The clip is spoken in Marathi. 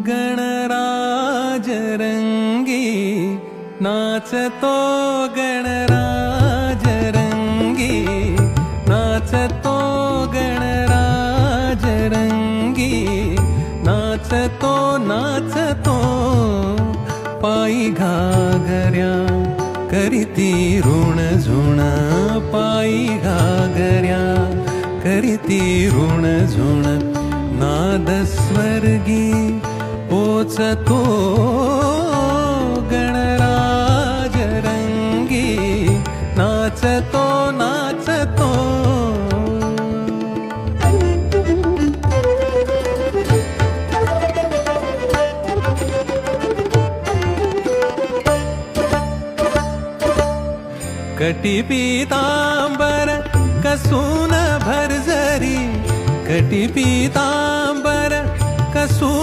गणराज रंगी नाचतो गणराज रंगी नाचतो गणराज रंगी नाचतो नाचतो पायी घागऱ्या करीती ऋण झुण पायी घागऱ्या करीती ऋण झुण नाद स्वर्गी पोचतो गणराज रंगी नाचतो नाचतो कटी पीतांबर कसून भरजरी कटी पीतांबर कसून